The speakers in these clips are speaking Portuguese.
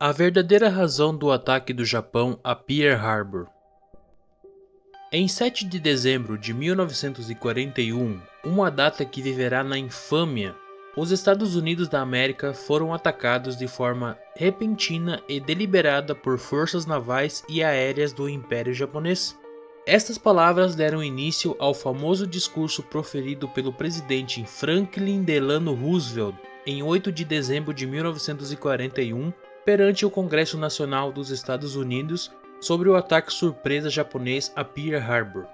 A verdadeira razão do ataque do Japão a Pearl Harbor. Em 7 de dezembro de 1941, uma data que viverá na infâmia, os Estados Unidos da América foram atacados de forma repentina e deliberada por forças navais e aéreas do Império Japonês. Estas palavras deram início ao famoso discurso proferido pelo presidente Franklin Delano Roosevelt em 8 de dezembro de 1941 perante o Congresso Nacional dos Estados Unidos sobre o ataque surpresa japonês a Pearl Harbor.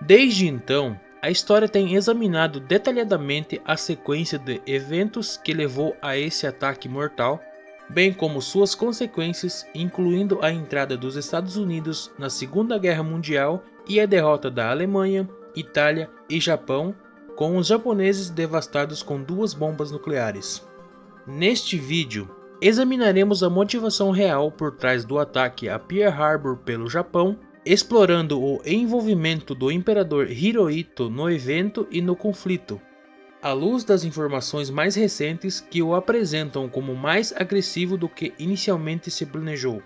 Desde então, a história tem examinado detalhadamente a sequência de eventos que levou a esse ataque mortal, bem como suas consequências, incluindo a entrada dos Estados Unidos na Segunda Guerra Mundial e a derrota da Alemanha, Itália e Japão, com os japoneses devastados com 2 bombas nucleares. Neste vídeo, examinaremos a motivação real por trás do ataque a Pearl Harbor pelo Japão, explorando o envolvimento do imperador Hirohito no evento e no conflito, à luz das informações mais recentes que o apresentam como mais agressivo do que inicialmente se planejou.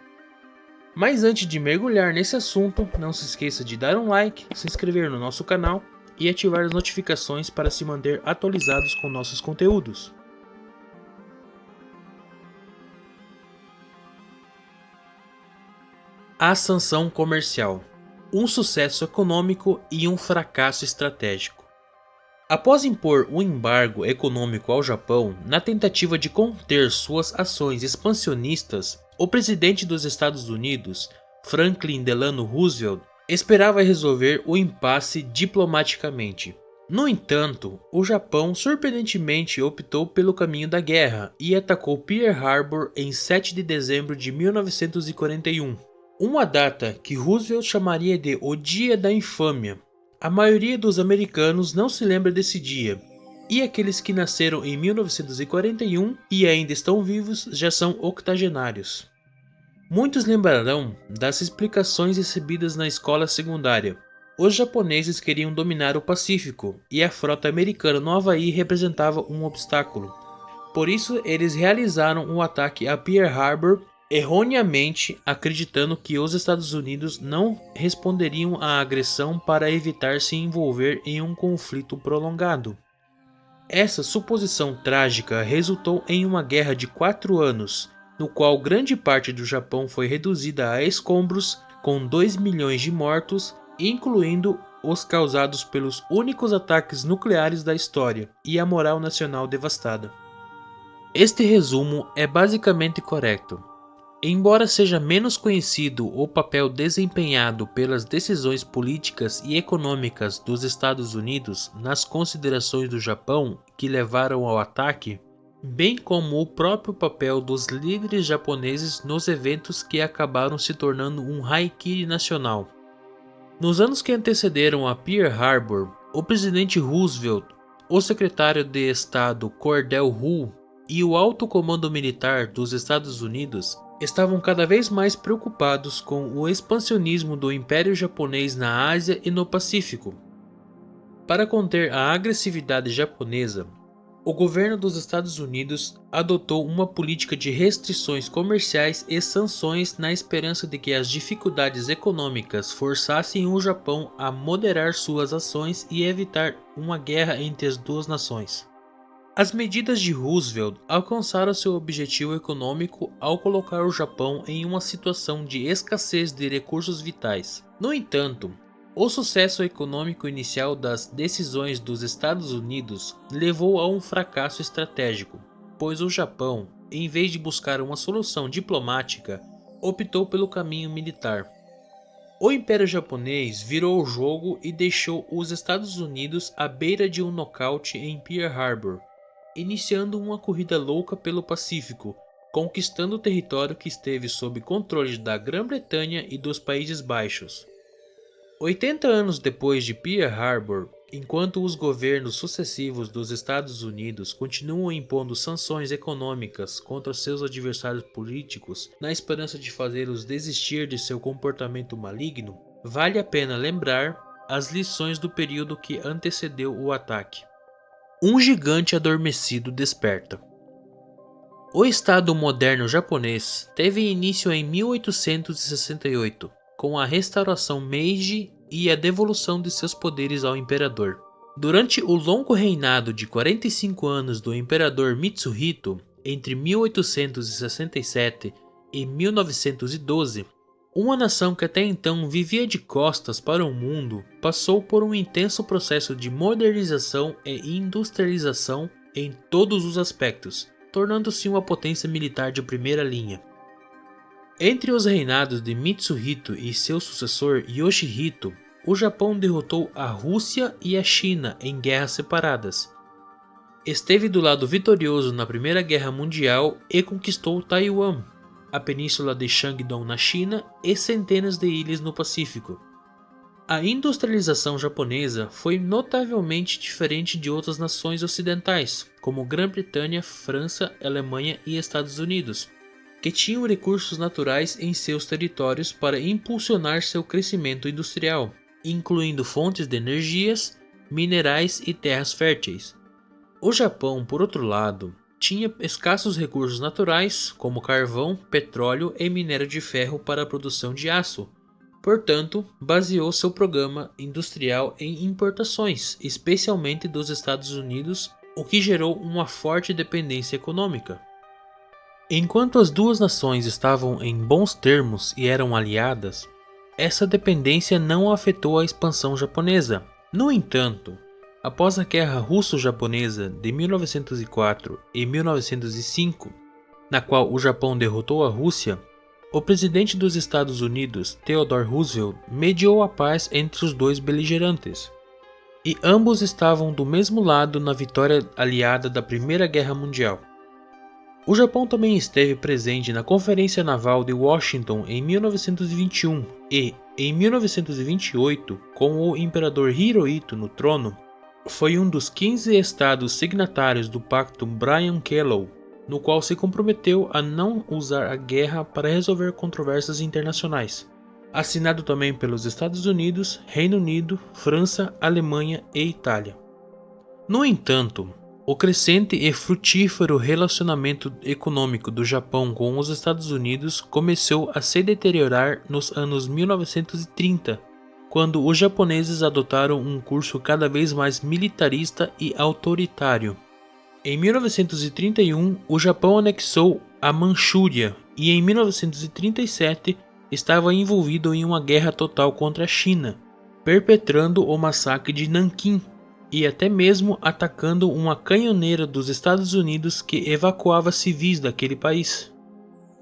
Mas antes de mergulhar nesse assunto, não se esqueça de dar um like, se inscrever no nosso canal e ativar as notificações para se manter atualizados com nossos conteúdos. A sanção comercial, um sucesso econômico e um fracasso estratégico. Após impor um embargo econômico ao Japão na tentativa de conter suas ações expansionistas, o presidente dos Estados Unidos, Franklin Delano Roosevelt, esperava resolver o impasse diplomaticamente. No entanto, o Japão surpreendentemente optou pelo caminho da guerra e atacou Pearl Harbor em 7 de dezembro de 1941. Uma data que Roosevelt chamaria de o Dia da Infâmia. A maioria dos americanos não se lembra desse dia, e aqueles que nasceram em 1941 e ainda estão vivos já são octogenários. Muitos lembrarão das explicações recebidas na escola secundária. Os japoneses queriam dominar o Pacífico, e a frota americana no Havaí representava um obstáculo. Por isso, eles realizaram um ataque a Pearl Harbor, erroneamente acreditando que os Estados Unidos não responderiam à agressão para evitar se envolver em um conflito prolongado. Essa suposição trágica resultou em uma guerra de 4 anos, no qual grande parte do Japão foi reduzida a escombros, com 2 milhões de mortos, incluindo os causados pelos únicos ataques nucleares da história, e a moral nacional devastada. Este resumo é basicamente correto. Embora seja menos conhecido o papel desempenhado pelas decisões políticas e econômicas dos Estados Unidos nas considerações do Japão que levaram ao ataque, bem como o próprio papel dos líderes japoneses nos eventos que acabaram se tornando um harakiri nacional. Nos anos que antecederam a Pearl Harbor, o presidente Roosevelt, o secretário de Estado Cordell Hull e o alto comando militar dos Estados Unidos estavam cada vez mais preocupados com o expansionismo do Império Japonês na Ásia e no Pacífico. Para conter a agressividade japonesa, o governo dos Estados Unidos adotou uma política de restrições comerciais e sanções na esperança de que as dificuldades econômicas forçassem o Japão a moderar suas ações e evitar uma guerra entre as duas nações. As medidas de Roosevelt alcançaram seu objetivo econômico ao colocar o Japão em uma situação de escassez de recursos vitais. No entanto, o sucesso econômico inicial das decisões dos Estados Unidos levou a um fracasso estratégico, pois o Japão, em vez de buscar uma solução diplomática, optou pelo caminho militar. O Império Japonês virou o jogo e deixou os Estados Unidos à beira de um nocaute em Pearl Harbor, iniciando uma corrida louca pelo Pacífico, conquistando o território que esteve sob controle da Grã-Bretanha e dos Países Baixos. 80 anos depois de Pearl Harbor, enquanto os governos sucessivos dos Estados Unidos continuam impondo sanções econômicas contra seus adversários políticos na esperança de fazê-los desistir de seu comportamento maligno, vale a pena lembrar as lições do período que antecedeu o ataque. Um gigante adormecido desperta. O Estado moderno japonês teve início em 1868, com a restauração Meiji e a devolução de seus poderes ao imperador. Durante o longo reinado de 45 anos do imperador Mitsuhito, entre 1867 e 1912, uma nação que até então vivia de costas para o mundo passou por um intenso processo de modernização e industrialização em todos os aspectos, tornando-se uma potência militar de primeira linha. Entre os reinados de Mitsuhito e seu sucessor Yoshihito, o Japão derrotou a Rússia e a China em guerras separadas. Esteve do lado vitorioso na Primeira Guerra Mundial e conquistou Taiwan, a península de Shandong na China e centenas de ilhas no Pacífico. A industrialização japonesa foi notavelmente diferente de outras nações ocidentais, como Grã-Bretanha, França, Alemanha e Estados Unidos, que tinham recursos naturais em seus territórios para impulsionar seu crescimento industrial, incluindo fontes de energias, minerais e terras férteis. O Japão, por outro lado, tinha escassos recursos naturais, como carvão, petróleo e minério de ferro para a produção de aço. Portanto, baseou seu programa industrial em importações, especialmente dos Estados Unidos, o que gerou uma forte dependência econômica. Enquanto as duas nações estavam em bons termos e eram aliadas, essa dependência não afetou a expansão japonesa. No entanto, após a Guerra Russo-Japonesa de 1904 e 1905, na qual o Japão derrotou a Rússia, o presidente dos Estados Unidos, Theodore Roosevelt, mediou a paz entre os dois beligerantes, e ambos estavam do mesmo lado na vitória aliada da Primeira Guerra Mundial. O Japão também esteve presente na Conferência Naval de Washington em 1921 e, em 1928, com o imperador Hirohito no trono, foi um dos 15 estados signatários do Pacto Bryan-Kellogg, no qual se comprometeu a não usar a guerra para resolver controvérsias internacionais, assinado também pelos Estados Unidos, Reino Unido, França, Alemanha e Itália. No entanto, o crescente e frutífero relacionamento econômico do Japão com os Estados Unidos começou a se deteriorar nos anos 1930, quando os japoneses adotaram um curso cada vez mais militarista e autoritário. Em 1931, o Japão anexou a Manchúria e em 1937 estava envolvido em uma guerra total contra a China, perpetrando o massacre de Nanquim e até mesmo atacando uma canhoneira dos Estados Unidos que evacuava civis daquele país.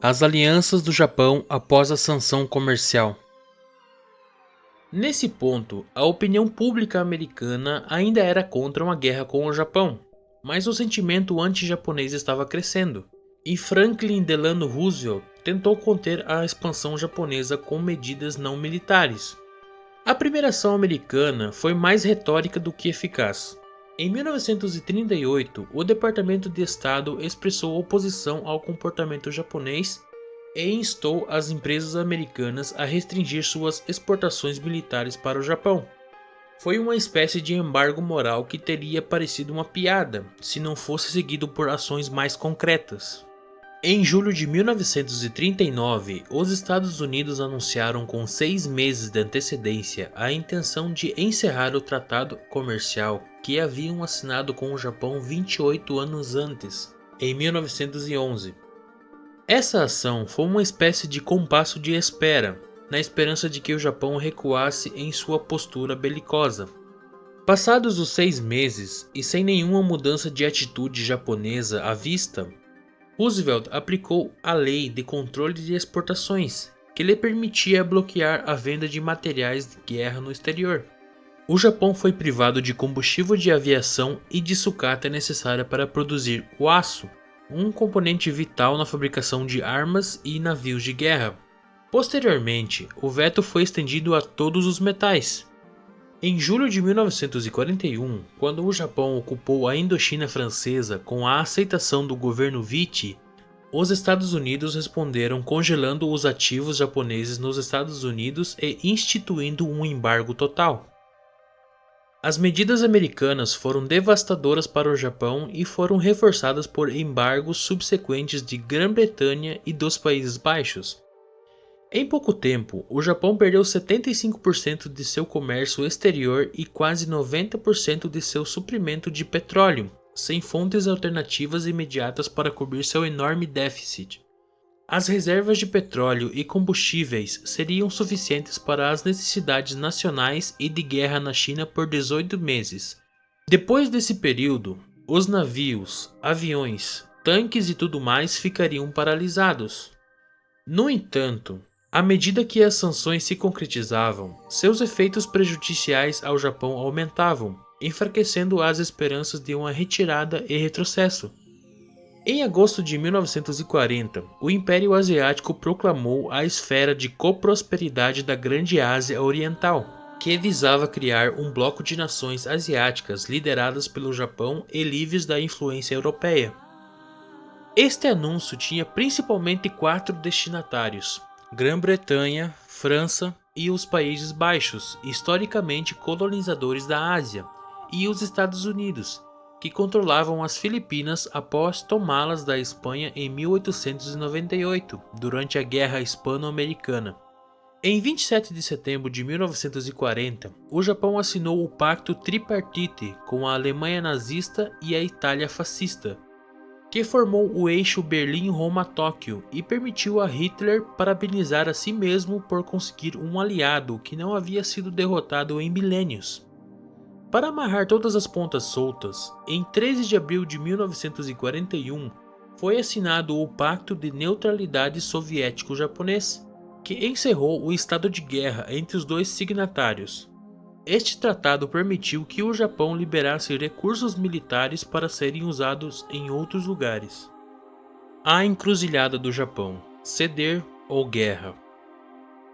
As alianças do Japão após a sanção comercial. Nesse ponto, a opinião pública americana ainda era contra uma guerra com o Japão, mas o sentimento anti-japonês estava crescendo, e Franklin Delano Roosevelt tentou conter a expansão japonesa com medidas não militares. A primeira ação americana foi mais retórica do que eficaz. Em 1938, o Departamento de Estado expressou oposição ao comportamento japonês e instou as empresas americanas a restringir suas exportações militares para o Japão. Foi uma espécie de embargo moral que teria parecido uma piada, se não fosse seguido por ações mais concretas. Em julho de 1939, os Estados Unidos anunciaram com 6 meses de antecedência a intenção de encerrar o tratado comercial que haviam assinado com o Japão 28 anos antes, em 1911. Essa ação foi uma espécie de compasso de espera, na esperança de que o Japão recuasse em sua postura belicosa. Passados os 6 meses e sem nenhuma mudança de atitude japonesa à vista, Roosevelt aplicou a Lei de Controle de Exportações, que lhe permitia bloquear a venda de materiais de guerra no exterior. O Japão foi privado de combustível de aviação e de sucata necessária para produzir o aço, um componente vital na fabricação de armas e navios de guerra. Posteriormente, o veto foi estendido a todos os metais. Em julho de 1941, quando o Japão ocupou a Indochina francesa com a aceitação do governo Vichy, os Estados Unidos responderam congelando os ativos japoneses nos Estados Unidos e instituindo um embargo total. As medidas americanas foram devastadoras para o Japão e foram reforçadas por embargos subsequentes de Grã-Bretanha e dos Países Baixos. Em pouco tempo, o Japão perdeu 75% de seu comércio exterior e quase 90% de seu suprimento de petróleo, sem fontes alternativas imediatas para cobrir seu enorme déficit. As reservas de petróleo e combustíveis seriam suficientes para as necessidades nacionais e de guerra na China por 18 meses. Depois desse período, os navios, aviões, tanques e tudo mais ficariam paralisados. No entanto, à medida que as sanções se concretizavam, seus efeitos prejudiciais ao Japão aumentavam, enfraquecendo as esperanças de uma retirada e retrocesso. Em agosto de 1940, o Império Asiático proclamou a Esfera de Coprosperidade da Grande Ásia Oriental, que visava criar um bloco de nações asiáticas lideradas pelo Japão e livres da influência europeia. Este anúncio tinha principalmente 4 destinatários: Grã-Bretanha, França e os Países Baixos, historicamente colonizadores da Ásia, e os Estados Unidos, que controlavam as Filipinas após tomá-las da Espanha em 1898, durante a Guerra Hispano-Americana. Em 27 de setembro de 1940, o Japão assinou o Pacto Tripartite com a Alemanha nazista e a Itália fascista, que formou o eixo Berlim-Roma-Tóquio e permitiu a Hitler parabenizar a si mesmo por conseguir um aliado que não havia sido derrotado em milênios. Para amarrar todas as pontas soltas, em 13 de abril de 1941 foi assinado o Pacto de Neutralidade Soviético-Japonês, que encerrou o estado de guerra entre os dois signatários. Este tratado permitiu que o Japão liberasse recursos militares para serem usados em outros lugares. A encruzilhada do Japão: ceder ou guerra.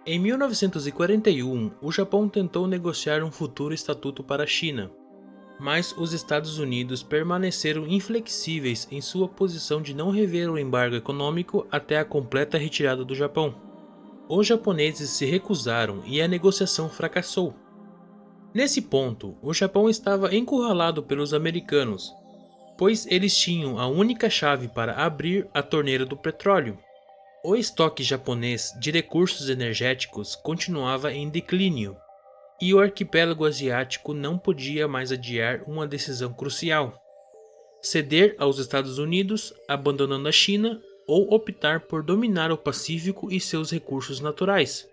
Em 1941, o Japão tentou negociar um futuro estatuto para a China, mas os Estados Unidos permaneceram inflexíveis em sua posição de não rever o embargo econômico até a completa retirada do Japão. Os japoneses se recusaram e a negociação fracassou. Nesse ponto, o Japão estava encurralado pelos americanos, pois eles tinham a única chave para abrir a torneira do petróleo. O estoque japonês de recursos energéticos continuava em declínio, e o arquipélago asiático não podia mais adiar uma decisão crucial: ceder aos Estados Unidos, abandonando a China, ou optar por dominar o Pacífico e seus recursos naturais.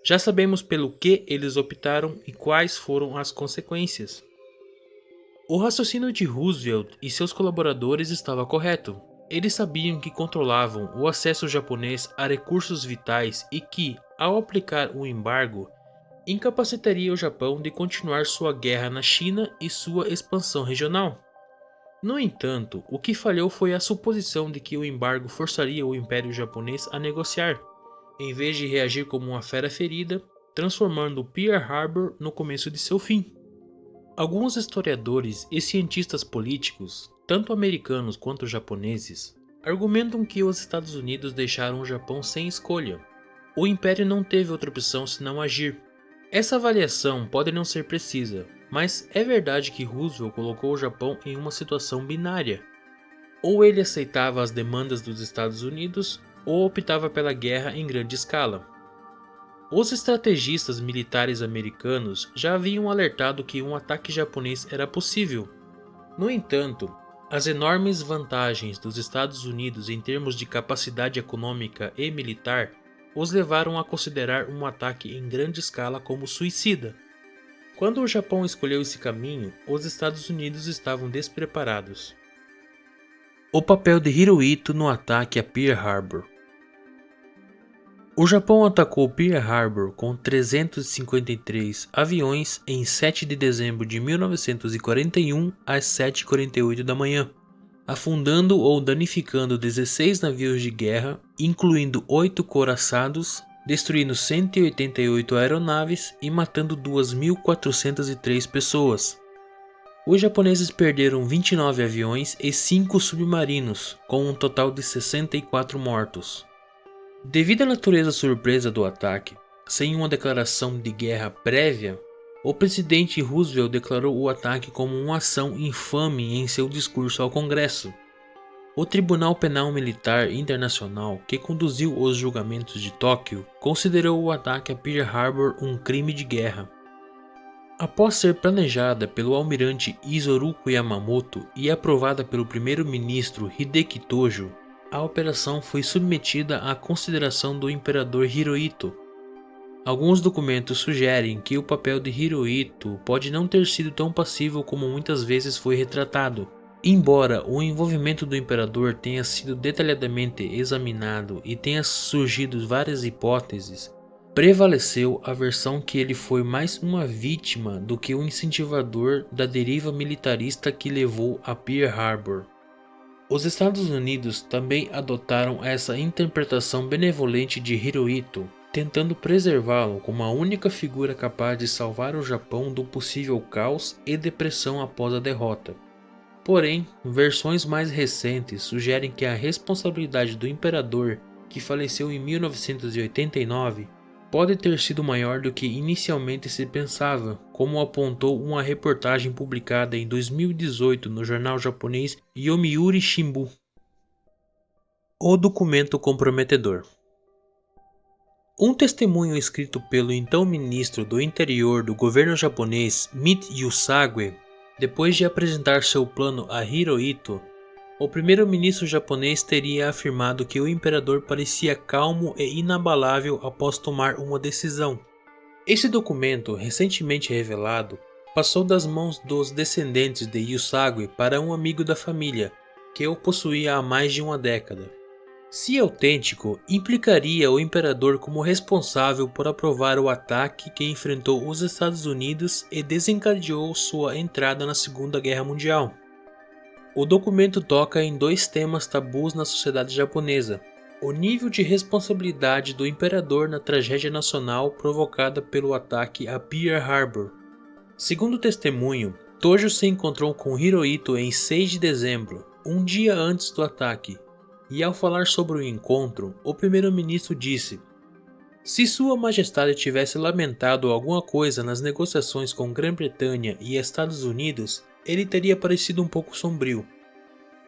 Já sabemos pelo que eles optaram e quais foram as consequências. O raciocínio de Roosevelt e seus colaboradores estava correto. Eles sabiam que controlavam o acesso japonês a recursos vitais e que, ao aplicar o embargo, incapacitaria o Japão de continuar sua guerra na China e sua expansão regional. No entanto, o que falhou foi a suposição de que o embargo forçaria o Império Japonês a negociar, em vez de reagir como uma fera ferida, transformando Pearl Harbor no começo de seu fim. Alguns historiadores e cientistas políticos, tanto americanos quanto japoneses, argumentam que os Estados Unidos deixaram o Japão sem escolha. O Império não teve outra opção senão agir. Essa avaliação pode não ser precisa, mas é verdade que Roosevelt colocou o Japão em uma situação binária. Ou ele aceitava as demandas dos Estados Unidos, ou optava pela guerra em grande escala. Os estrategistas militares americanos já haviam alertado que um ataque japonês era possível. No entanto, as enormes vantagens dos Estados Unidos em termos de capacidade econômica e militar os levaram a considerar um ataque em grande escala como suicida. Quando o Japão escolheu esse caminho, os Estados Unidos estavam despreparados. O papel de Hirohito no ataque a Pearl Harbor. O Japão atacou Pearl Harbor com 353 aviões em 7 de dezembro de 1941 às 7h48 da manhã, afundando ou danificando 16 navios de guerra, incluindo 8 couraçados, destruindo 188 aeronaves e matando 2.403 pessoas. Os japoneses perderam 29 aviões e 5 submarinos, com um total de 64 mortos. Devido à natureza surpresa do ataque, sem uma declaração de guerra prévia, O presidente Roosevelt declarou o ataque como uma ação infame em seu discurso ao Congresso. O Tribunal Penal Militar Internacional, que conduziu os julgamentos de Tóquio, considerou o ataque a Pearl Harbor um crime de guerra. Após ser planejada pelo almirante Isoroku Yamamoto e aprovada pelo primeiro-ministro Hideki Tojo, a operação foi submetida à consideração do imperador Hirohito. Alguns documentos sugerem que o papel de Hirohito pode não ter sido tão passivo como muitas vezes foi retratado. Embora o envolvimento do imperador tenha sido detalhadamente examinado e tenha surgido várias hipóteses, prevaleceu a versão que ele foi mais uma vítima do que um incentivador da deriva militarista que levou a Pearl Harbor. Os Estados Unidos também adotaram essa interpretação benevolente de Hirohito, tentando preservá-lo como a única figura capaz de salvar o Japão do possível caos e depressão após a derrota. Porém, versões mais recentes sugerem que a responsabilidade do imperador, que faleceu em 1989, pode ter sido maior do que inicialmente se pensava, como apontou uma reportagem publicada em 2018 no jornal japonês Yomiuri Shimbun. O documento comprometedor. Um testemunho escrito pelo então ministro do Interior do governo japonês, Mit Yusagwe, depois de apresentar seu plano a Hirohito, o primeiro-ministro japonês teria afirmado que o imperador parecia calmo e inabalável após tomar uma decisão. Esse documento, recentemente revelado, passou das mãos dos descendentes de Yusagwe para um amigo da família, que o possuía há mais de uma década. Se autêntico, implicaria o imperador como responsável por aprovar o ataque que enfrentou os Estados Unidos e desencadeou sua entrada na Segunda Guerra Mundial. O documento toca em dois temas tabus na sociedade japonesa: o nível de responsabilidade do imperador na tragédia nacional provocada pelo ataque a Pearl Harbor. Segundo o testemunho, Tojo se encontrou com Hirohito em 6 de dezembro, um dia antes do ataque, e ao falar sobre o encontro, o primeiro-ministro disse: "Se Sua Majestade tivesse lamentado alguma coisa nas negociações com Grã-Bretanha e Estados Unidos, ele teria parecido um pouco sombrio.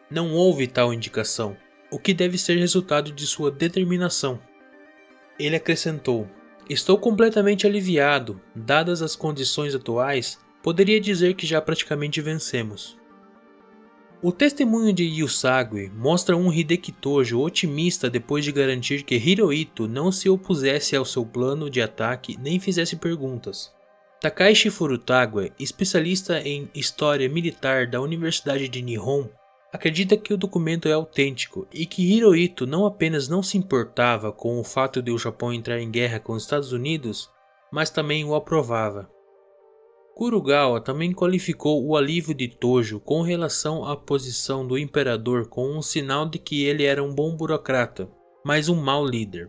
Não houve tal indicação, o que deve ser resultado de sua determinação." Ele acrescentou: "Estou completamente aliviado. Dadas as condições atuais, poderia dizer que já praticamente vencemos." O testemunho de Yusagwe mostra um Hideki Tojo otimista depois de garantir que Hirohito não se opusesse ao seu plano de ataque nem fizesse perguntas. Takashi Furutagwa, especialista em história militar da Universidade de Nihon, acredita que o documento é autêntico e que Hirohito não apenas não se importava com o fato de o Japão entrar em guerra com os Estados Unidos, mas também o aprovava. Kurogawa também qualificou o alívio de Tojo com relação à posição do imperador como um sinal de que ele era um bom burocrata, mas um mau líder.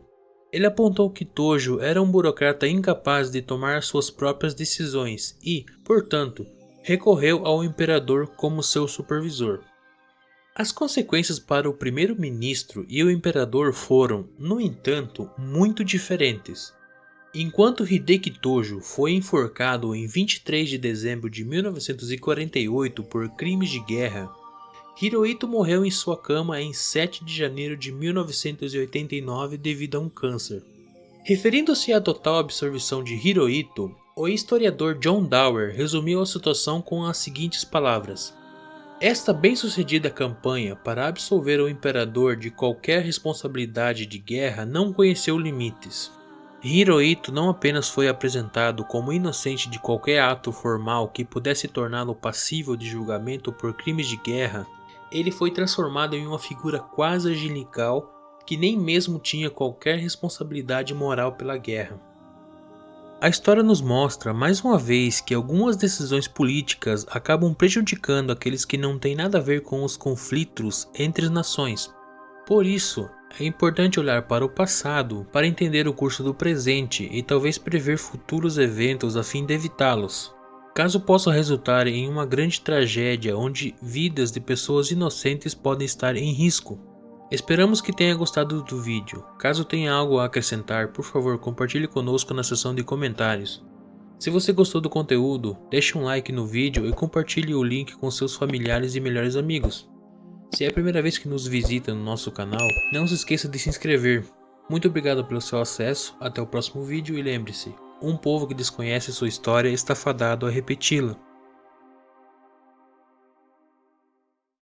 Ele apontou que Tojo era um burocrata incapaz de tomar suas próprias decisões e, portanto, recorreu ao imperador como seu supervisor. As consequências para o primeiro-ministro e o imperador foram, no entanto, muito diferentes. Enquanto Hideki Tojo foi enforcado em 23 de dezembro de 1948 por crimes de guerra, Hirohito morreu em sua cama em 7 de janeiro de 1989 devido a um câncer. Referindo-se à total absorção de Hirohito, o historiador John Dower resumiu a situação com as seguintes palavras: "Esta bem-sucedida campanha para absolver o imperador de qualquer responsabilidade de guerra não conheceu limites. Hirohito não apenas foi apresentado como inocente de qualquer ato formal que pudesse torná-lo passível de julgamento por crimes de guerra, ele foi transformado em uma figura quase angelical que nem mesmo tinha qualquer responsabilidade moral pela guerra." A história nos mostra mais uma vez que algumas decisões políticas acabam prejudicando aqueles que não têm nada a ver com os conflitos entre as nações. Por isso, é importante olhar para o passado para entender o curso do presente e talvez prever futuros eventos a fim de evitá-los, caso possa resultar em uma grande tragédia onde vidas de pessoas inocentes podem estar em risco. Esperamos que tenha gostado do vídeo. Caso tenha algo a acrescentar, por favor compartilhe conosco na seção de comentários. Se você gostou do conteúdo, deixe um like no vídeo e compartilhe o link com seus familiares e melhores amigos. Se é a primeira vez que nos visita no nosso canal, não se esqueça de se inscrever. Muito obrigado pelo seu acesso, até o próximo vídeo e lembre-se, um povo que desconhece sua história está fadado a repeti-la.